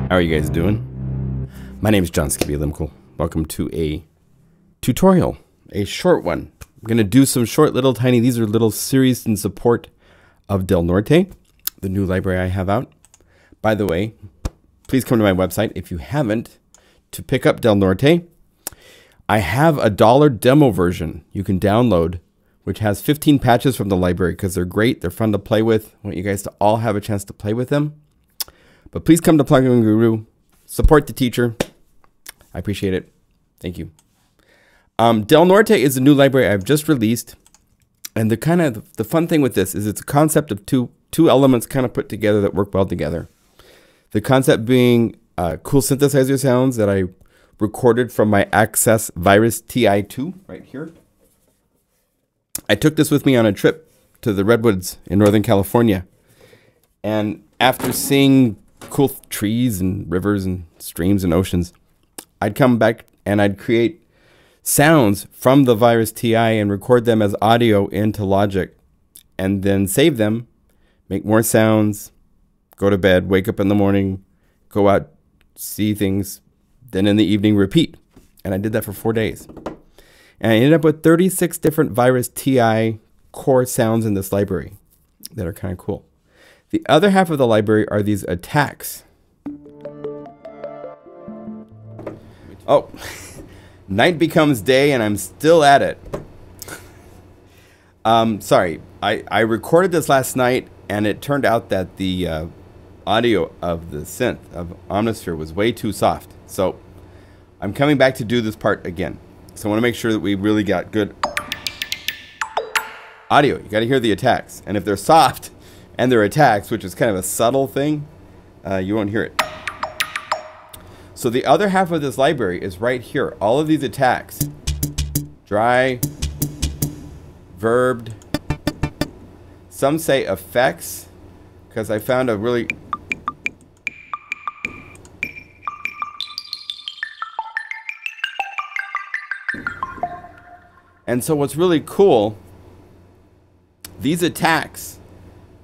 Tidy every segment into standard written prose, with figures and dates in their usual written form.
How are you guys doing? My name is John Skippy-Limcool. Welcome to a tutorial, a short one. I'm going to do some short little tiny, these are little series in support of Del Norte, the new library I have out. By the way, please come to my website if you haven't to pick up Del Norte. I have a $1 demo version you can download, which has 15 patches from the library because they're great. They're fun to play with. I want you guys to all have a chance to play with them. But please come to Plugin Guru. Support the teacher. I appreciate it. Thank you. Del Norte is a new library I've just released. And the fun thing with this is it's a concept of two elements kind of put together that work well together. The concept being cool synthesizer sounds that I recorded from my Access Virus TI2 right here. I took this with me on a trip to the Redwoods in Northern California. And after seeing cool trees and rivers and streams and oceans, I'd come back and I'd create sounds from the Virus TI and record them as audio into Logic and then save them, make more sounds, go to bed, wake up in the morning, go out, see things, then in the evening repeat. And I did that for 4 days. And I ended up with 36 different Virus TI core sounds in this library that are kind of cool. The other half of the library are these attacks. Oh, night becomes day and I'm still at it. Sorry, I recorded this last night and it turned out that the audio of the synth of Omnisphere was way too soft. So I'm coming back to do this part again. So I want to make sure that we really got good audio. You got to hear the attacks. And if they're soft and they're attacks, which is kind of a subtle thing, you won't hear it. So the other half of this library is right here. All of these attacks. Dry, verbed. Some say effects, because I found a really... And so what's really cool, these attacks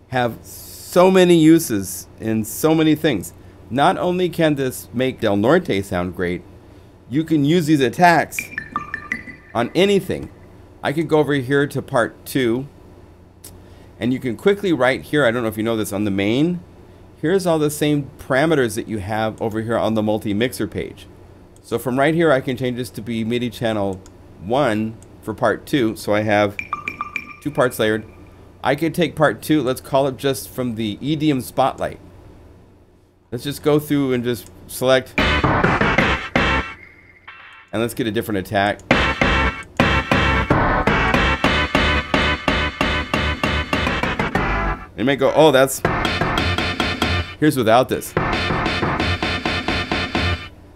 have so many uses in so many things. Not only can this make Del Norte sound great, you can use these attacks on anything. I could go over here to part 2, and you can quickly right here, I don't know if you know this, on the main, here's all the same parameters that you have over here on the multi-mixer page. So from right here, I can change this to be MIDI channel 1 for part 2, so I have 2 parts layered. I could take part 2, let's call it just from the EDM spotlight. Let's just go through and just select, and let's get a different attack. You may go, oh, that's, here's without this.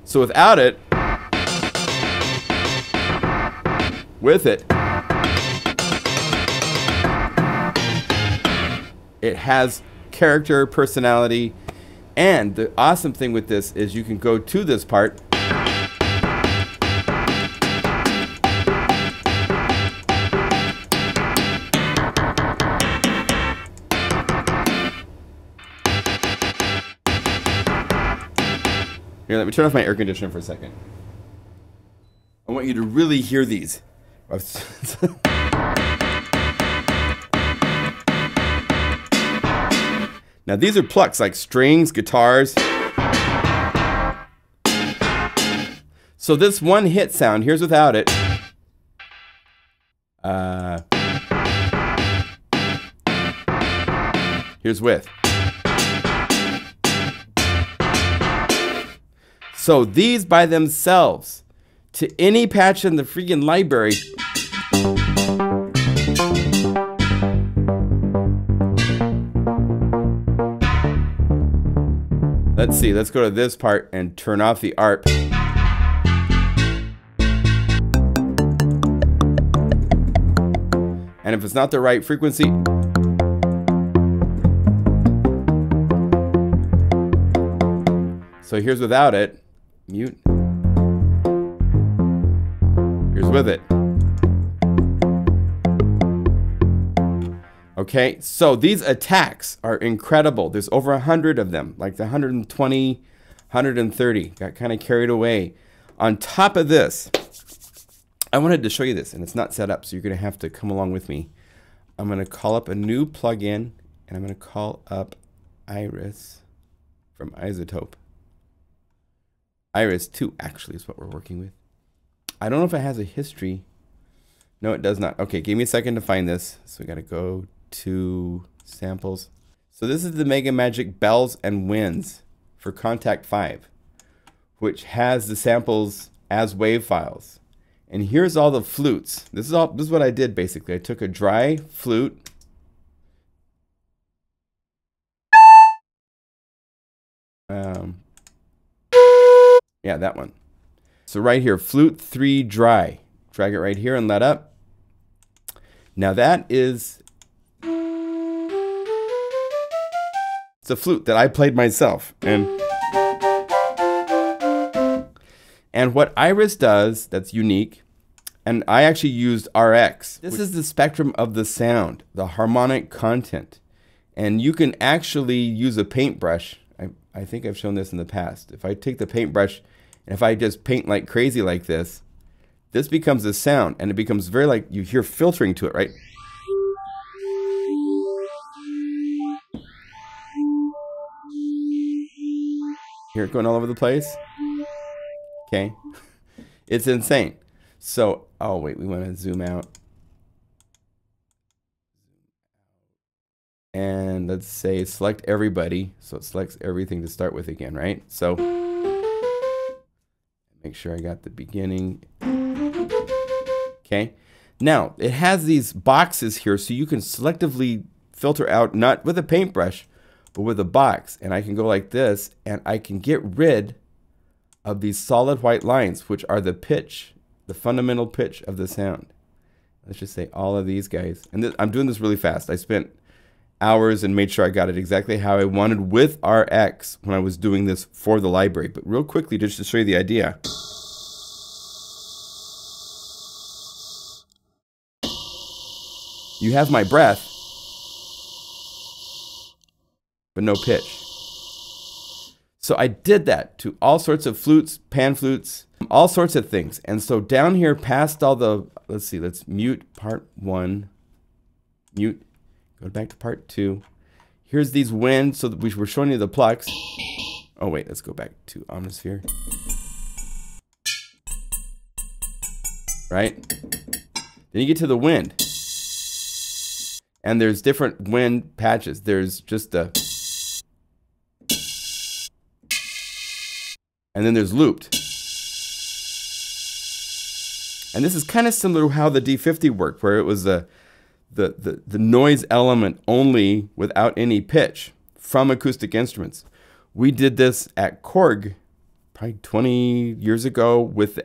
So without it, with it, it has character, personality, and the awesome thing with this is you can go to this part here. Let me turn off my air conditioner for a second. I want you to really hear these. Now these are plucks like strings, guitars. So this one hit sound, here's without it. Here's with. So these by themselves, to any patch in the freaking library, let's see, let's go to this part and turn off the ARP. And if it's not the right frequency, so here's without it, mute. Here's with it. Okay, so these attacks are incredible. There's over 100 of them, like the 120 130. Got kind of carried away. On top of this, I wanted to show you this, and it's not set up, so you're going to have to come along with me. I'm going to call up a new plugin, and I'm going to call up Iris from Isotope. Iris 2 actually is what we're working with. I don't know if it has a history. No, it does not. Okay, give me a second to find this. So we got to go to samples. So this is the Mega Magic Bells and Winds for Contact 5, which has the samples as wave files. And here's all the flutes. This is what I did basically. I took a dry flute. Yeah, that one. So right here, flute 3 dry. Drag it right here and let up. Now that is, it's a flute that I played myself. And what Iris does that's unique, and I actually used RX. This is the spectrum of the sound, the harmonic content. And you can actually use a paintbrush. I think I've shown this in the past. If I take the paintbrush and if I just paint like crazy like this becomes a sound, and it becomes very like, you hear filtering to it, right? Hear it going all over the place? Okay. It's insane. So, oh wait, we want to zoom out. And let's say select everybody. So it selects everything to start with again, right? So make sure I got the beginning. Okay. Now it has these boxes here so you can selectively filter out, not with a paintbrush, but with a box. And I can go like this and I can get rid of these solid white lines, which are the pitch, the fundamental pitch of the sound. Let's just say all of these guys. And I'm doing this really fast. I spent hours and made sure I got it exactly how I wanted with RX when I was doing this for the library. But real quickly, just to show you the idea. You have my breath, but no pitch. So I did that to all sorts of flutes, pan flutes, all sorts of things. And so down here past all the, let's see, let's mute part 1, mute, go back to part 2. Here's these winds, so that we were showing you the plucks. Oh wait, let's go back to Omnisphere. Right? Then you get to the wind. And there's different wind patches. There's just a, and then there's looped. And this is kind of similar to how the D50 worked, where it was the noise element only without any pitch from acoustic instruments. We did this at Korg probably 20 years ago with the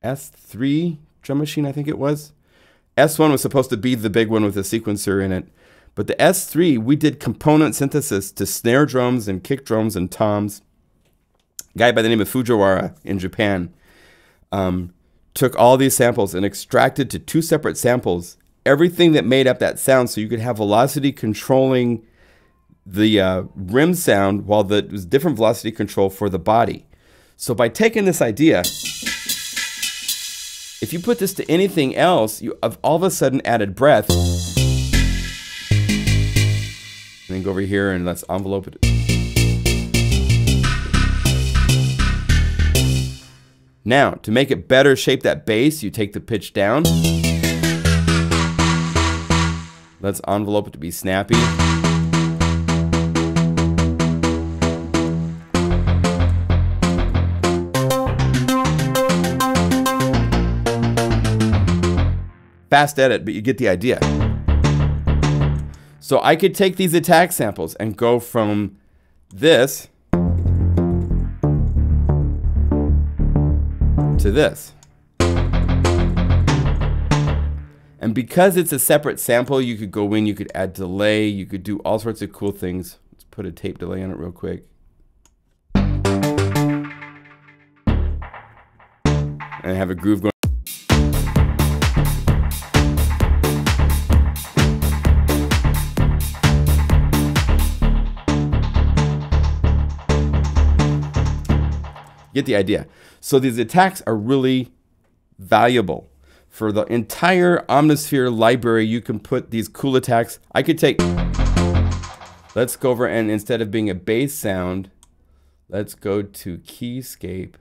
S3 drum machine, I think it was. S1 was supposed to be the big one with a sequencer in it. But the S3, we did component synthesis to snare drums and kick drums and toms. A guy by the name of Fujiwara in Japan took all these samples and extracted to 2 separate samples everything that made up that sound, so you could have velocity controlling the rim sound while it was different velocity control for the body. So by taking this idea, if you put this to anything else, you have all of a sudden added breath. And then go over here and let's envelope it. Now, to make it better shape that bass, you take the pitch down. Let's envelope it to be snappy. Fast edit, but you get the idea. So I could take these attack samples and go from this to this. And because it's a separate sample, you could go in, you could add delay, you could do all sorts of cool things. Let's put a tape delay on it real quick. And have a groove going. Get the idea. So these attacks are really valuable. For the entire Omnisphere library, you can put these cool attacks. I could take, let's go over and instead of being a bass sound, let's go to keyscape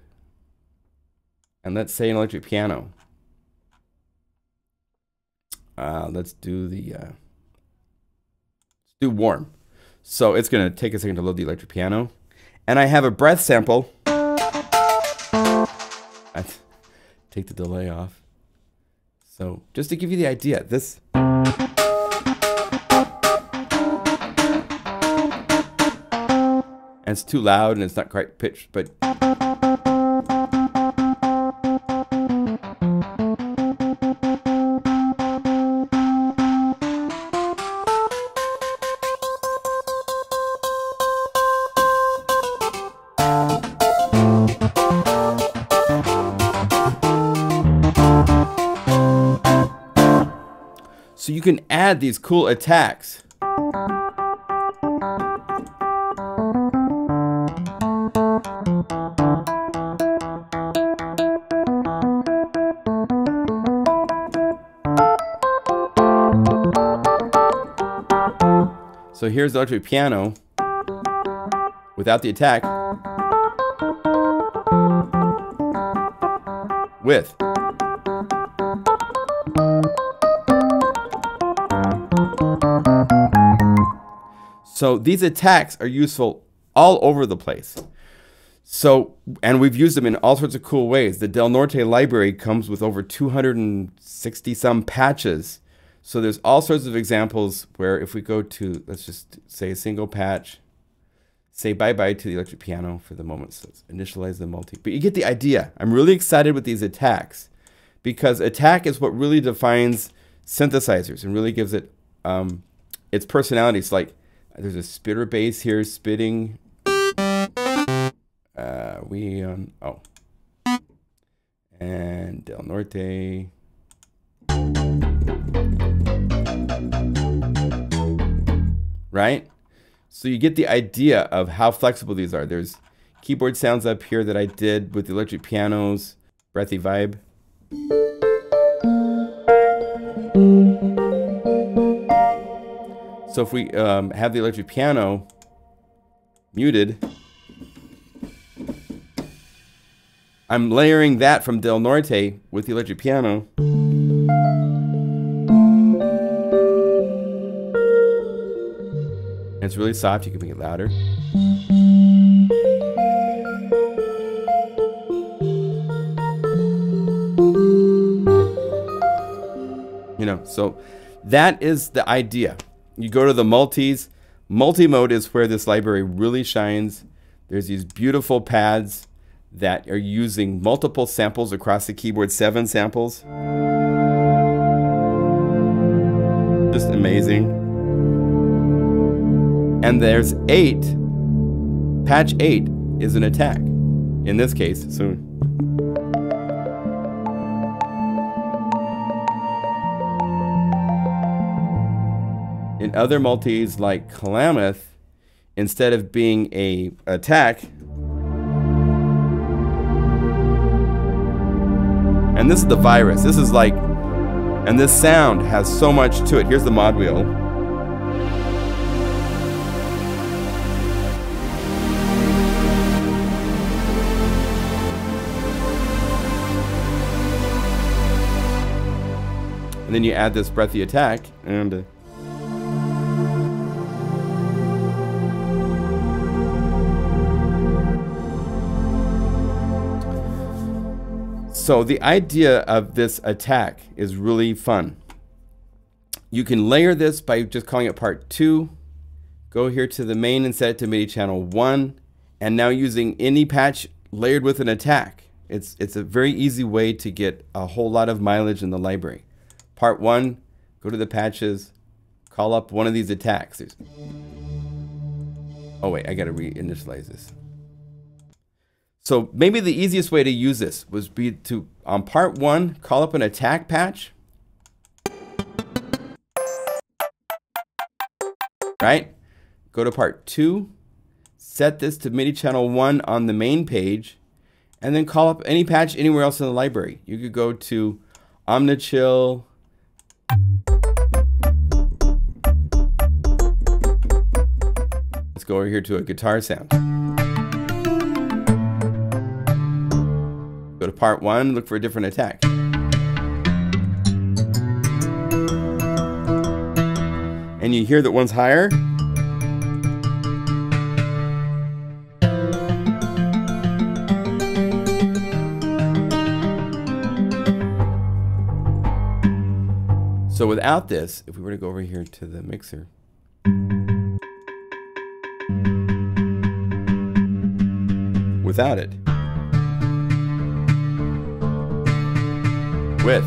and let's say an electric piano. Let's do warm. So it's gonna take a second to load the electric piano. And I have a breath sample. I take the delay off. So just to give you the idea, this and it's too loud and it's not quite pitched, but so you can add these cool attacks. So here's the electric piano without the attack with. So these attacks are useful all over the place. So, and we've used them in all sorts of cool ways. The Del Norte library comes with over 260 some patches. So there's all sorts of examples where if we go to, let's just say a single patch, say bye-bye to the electric piano for the moment. So let's initialize the multi. But you get the idea. I'm really excited with these attacks because attack is what really defines synthesizers and really gives it its personality. It's like there's a spitter bass here spitting. And Del Norte. Right? So you get the idea of how flexible these are. There's keyboard sounds up here that I did with the electric pianos, breathy vibe. So if we have the electric piano muted, I'm layering that from Del Norte with the electric piano. And it's really soft, you can make it louder. You know, so that is the idea. You go to the multis. Multi-mode is where this library really shines. There's these beautiful pads that are using multiple samples across the keyboard, 7 samples. Just amazing. And there's 8. Patch 8 is an attack in this case. So in other multis like Klamath, instead of being a attack, and this is the virus. This is like, and this sound has so much to it. Here's the mod wheel. And then you add this breathy attack, and so the idea of this attack is really fun. You can layer this by just calling it part 2. Go here to the main and set it to MIDI channel 1. And now using any patch layered with an attack. It's a very easy way to get a whole lot of mileage in the library. Part 1, go to the patches, call up one of these attacks. Oh wait, I gotta reinitialize this. So maybe the easiest way to use this was be to, on part 1, call up an attack patch. Right? Go to part 2, set this to MIDI channel 1 on the main page, and then call up any patch anywhere else in the library. You could go to Omnichill. Let's go over here to a guitar sound. Go to part 1, look for a different attack. And you hear that one's higher. So without this, if we were to go over here to the mixer, without it, with,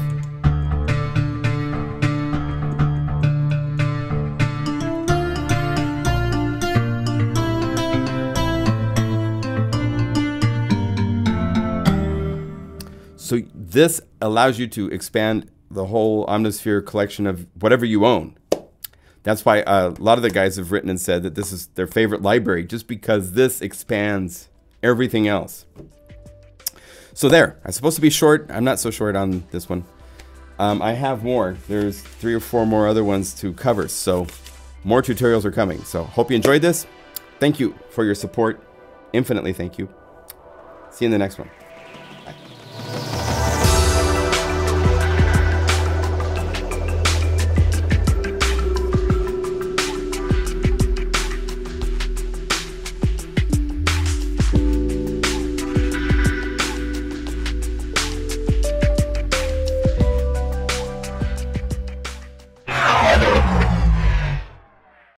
so this allows you to expand the whole Omnisphere collection of whatever you own. That's why a lot of the guys have written and said that this is their favorite library, just because this expands everything else. So there, I'm supposed to be short. I'm not so short on this one. I have more. There's 3 or 4 more other ones to cover. So more tutorials are coming. So hope you enjoyed this. Thank you for your support. Infinitely thank you. See you in the next one.